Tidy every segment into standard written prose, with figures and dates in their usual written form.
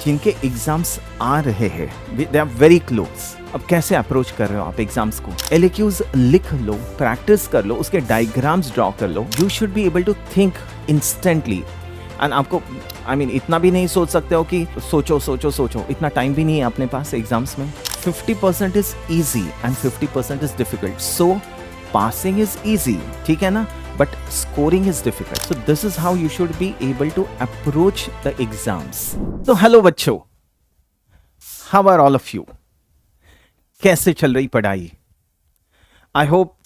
जिनके एग्जाम्स आ रहे हैं, दे आर वेरी क्लोज। अब कैसे अप्रोच कर रहे हो आप एग्जाम्स को? एलक्यूज लिख लो, प्रैक्टिस कर लो, उसके डायग्राम्स ड्रॉ कर लो। You should be able to think instantly. And आपको इतना भी नहीं सोच सकते हो कि सोचो सोचो सोचो, इतना टाइम भी नहीं है अपने पास एग्जाम्स में। 50% is easy and 50% is difficult. So passing is easy, ठीक है ना, but scoring is difficult. So this is how you should be able to approach the exams. So hello बच्चों, how are all of you? कैसे चल रही पढ़ाई? I hope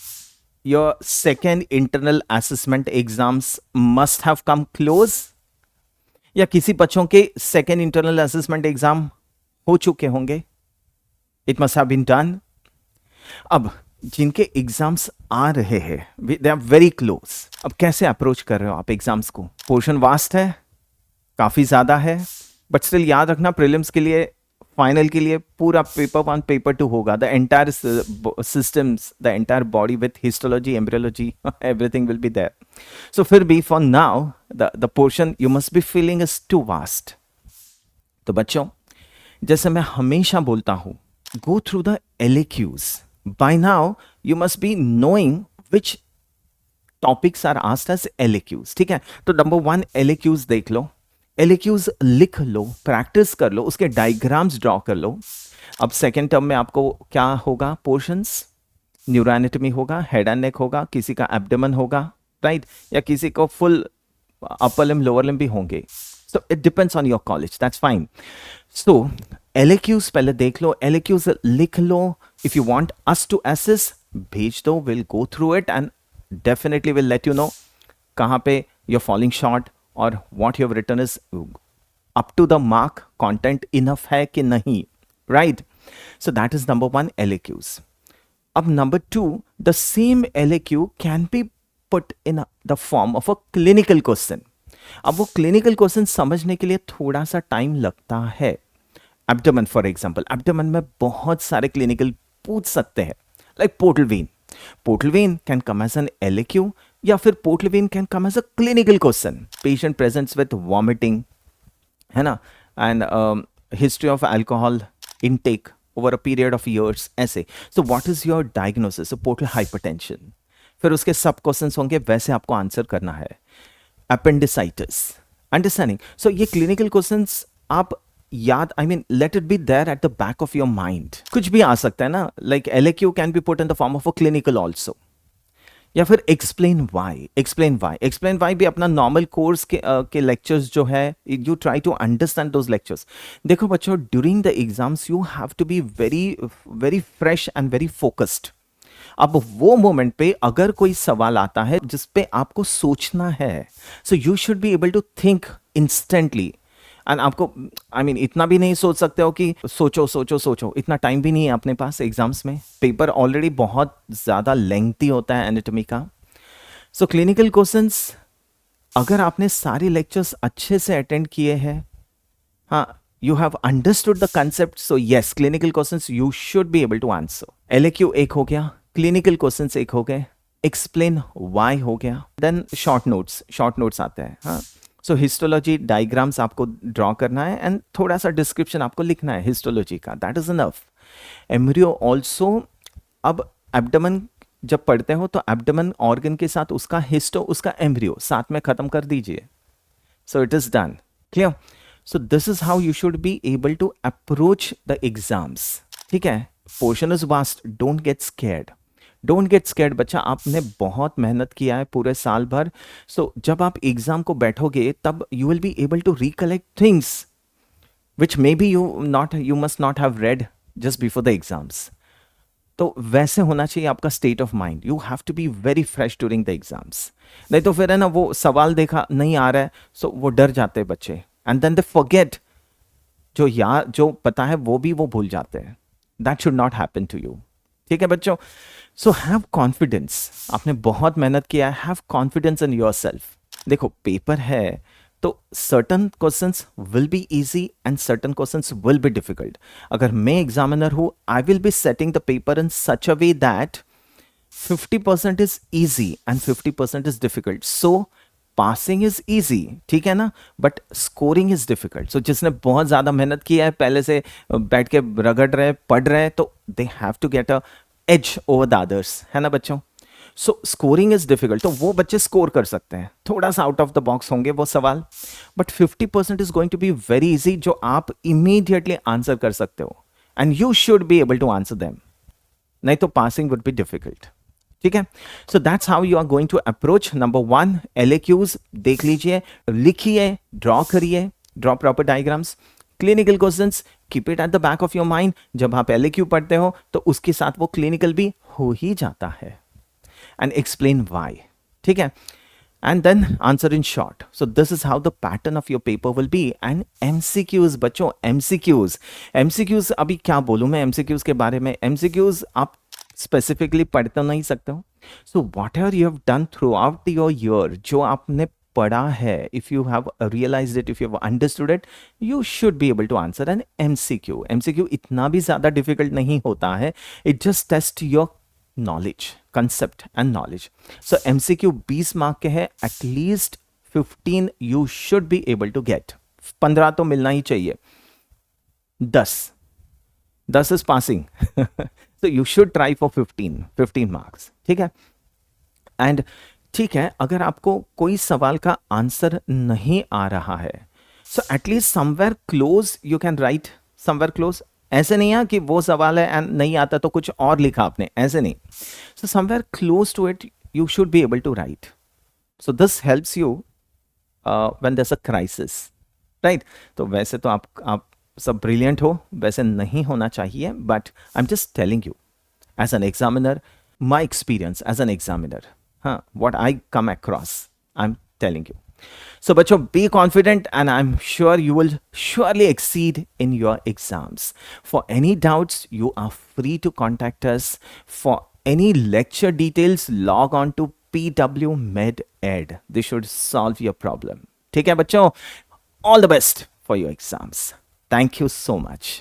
your second internal assessment exams must have come close. या किसी बच्चों के second internal assessment exam हो चुके होंगे. It must have been done. अब जिनके एग्जाम्स आ रहे हैं, दे आर वेरी क्लोज। अब कैसे अप्रोच कर रहे हो आप एग्जाम्स को? पोर्शन वास्ट है, काफ़ी ज़्यादा है, बट स्टिल याद रखना प्रीलिम्स के लिए, फाइनल के लिए पूरा पेपर 1 पेपर 2 होगा। The entire systems, the entire body with histology, embryology, everything will be there. So फिर भी for now the portion you must be feeling is too vast. तो बच्चों, जैसे मैं हमेशा बोलता हूँ, go through the LAQs. By now, you must be knowing which topics are asked as LAQs. ठीक है, तो नंबर 1 LAQs देख लो, LAQs लिख लो, प्रैक्टिस कर लो, उसके डायग्राम्स ड्रॉ कर लो। अब सेकेंड टर्म में आपको क्या होगा? पोर्शंस, न्यूरोएनाटॉमी होगा, हेड एंड नेक होगा, किसी का एब्डोमेन होगा, राइट, या किसी को full upper limb lower limb भी होंगे। So it depends on your college, that's fine. So LAQs पहले देख लो, LAQs लिख लो। If you want us to assess, भेज दो, we'll go through it and definitely will let you know कहाँ पे you're falling short और what you have written is up to the mark, content enough है कि नहीं, right? So that is number 1 LAQs. अब number 2, the same LAQ can be put in the form of a clinical question. अब वो clinical question समझने के लिए थोड़ा सा टाइम लगता है। एब्डोमेन फॉर एग्जांपल, एब्डोमेन में बहुत सारे क्लिनिकल पूछ सकते हैं, like portal vein. Portal vein can come as an LAQ या फिर portal vein can come as a clinical question. Patient presents with vomiting, है ना, and history of alcohol intake over a period of years, ऐसे। So what is your diagnosis? So portal hypertension. फिर उसके सब questions होंगे, वैसे आपको answer करना है। Appendicitis, understanding. So ये clinical questions आप याद, let it be there at the back of your mind. कुछ भी आ सकता है ना, like LAQ can be put in the form of a clinical also. या फिर explain why भी अपना normal course के lectures जो है, you try to understand those lectures. देखो बच्चों, during the exams you have to be very fresh and very focused. अब वो मोमेंट पे अगर कोई सवाल आता है जिस पे आपको सोचना है, so you should be able to think instantly. And आपको इतना भी नहीं सोच सकते हो कि सोचो सोचो सोचो, इतना टाइम भी नहीं है अपने पास एग्जाम्स में। पेपर ऑलरेडी बहुत ज़्यादा लेंथी होता है एनाटॉमी का। सो क्लिनिकल क्वेश्चंस, अगर आपने सारे लेक्चर्स अच्छे से अटेंड किए हैं, हाँ, you have understood the concept, so yes, clinical questions you should be able to answer. LAQ एक हो गया, clinical questions एक हो गए, explain why हो गया, then short notes आते हैं, हाँ। So histology diagrams आपको draw करना है and थोड़ा सा description आपको लिखना है histology का, that is enough. Embryo also, अब abdomen जब पढ़ते हो तो abdomen organ के साथ उसका उसका embryo साथ में खत्म कर दीजिए. So it is done. Clear? So this is how you should be able to approach the exams. ठीक है? Portion is vast. Don't get scared. Don't get scared बच्चा, आपने बहुत मेहनत किया है पूरे साल भर. So जब आप एग्जाम को बैठोगे तब you will be able to recollect things which maybe you must not have read just before the exams. तो वैसे होना चाहिए आपका state of mind. You have to be very fresh during the exams. नहीं तो फिर है ना, वो सवाल देखा नहीं आ रहा है, सो वो डर जाते हैं बच्चे, एंड देन दे फॉरगेट. जो पता है वो भी वो भूल जाते हैं. That should not happen to you. ठीक है बच्चों? So have confidence. आपने बहुत मेहनत किया है, हैव कॉन्फिडेंस इन योरसेल्फ. देखो पेपर है तो certain questions will be easy and certain questions will be difficult. अगर मैं एग्जामिनर हूं, I will be setting the paper in such a way that 50% is easy and 50% is difficult. So passing is easy, ठीक है ना, but scoring is difficult. So जिसने बहुत ज़्यादा मेहनत किया है, पहले से बैठ के रगड़ रहे, पढ़ रहे, तो they have to get a edge over the others, है ना बच्चों. सो स्कोरिंग इज डिफिकल्ट, तो वो बच्चे स्कोर कर सकते हैं, थोड़ा सा आउट ऑफ द बॉक्स होंगे वो सवाल, but 50% is going to be very easy, जो आप इमीडिएटली आंसर कर सकते हो, and you should be able to answer them. नहीं तो पासिंग वुड बी डिफिकल्ट. ठीक है. So that's how you are going to approach. Number 1, LAQs देख लीजिए, लिखिए, ड्रॉ करिए, draw proper diagrams. Clinical questions keep it at the back of your mind. जब आप LAQ पढ़ते हो तो उसके साथ वो क्लिनिकल भी हो ही जाता है. And explain why. ठीक है. And then answer in short. So this is how the pattern of your paper will be. And MCQs बच्चों, MCQs अभी क्या बोलूँ मैं MCQs के बारे में. MCQs आप स्पेसिफिकली पढ़ तो नहीं सकते हो. So whatever you have done throughout your year, जो आपने पढ़ा है, if you have realized it, if you have understood it, you should be able to answer an MCQ. MCQ इतना भी ज़्यादा difficult नहीं होता है. It just tests your knowledge, concept and knowledge. So MCQ 20 mark के है, at least 15 you should be able to get. 15 तो मिलना ही चाहिए. 10 is passing. So you should try for 15 marks. ठीक है. And ठीक है, अगर आपको कोई सवाल का आंसर नहीं आ रहा है, so at least somewhere close you can write, somewhere close. ऐसे नहीं है कि वो सवाल है एंड नहीं आता तो कुछ और लिखा आपने, ऐसे नहीं. So somewhere close to it you should be able to write. So this helps you when there is a crisis, right. तो वैसे तो आप सब ब्रिलियंट हो, वैसे नहीं होना चाहिए, but I am just telling you as an examiner, my experience as an examiner, हाँ, what I come across, I am telling you. So बच्चों, be confident and I'm sure you will surely exceed in your exams. For any doubts, you are free to contact us. For any lecture details, log on to PW Med Ed. This should solve your problem. ठीक है बच्चों, all the best for your exams. Thank you so much.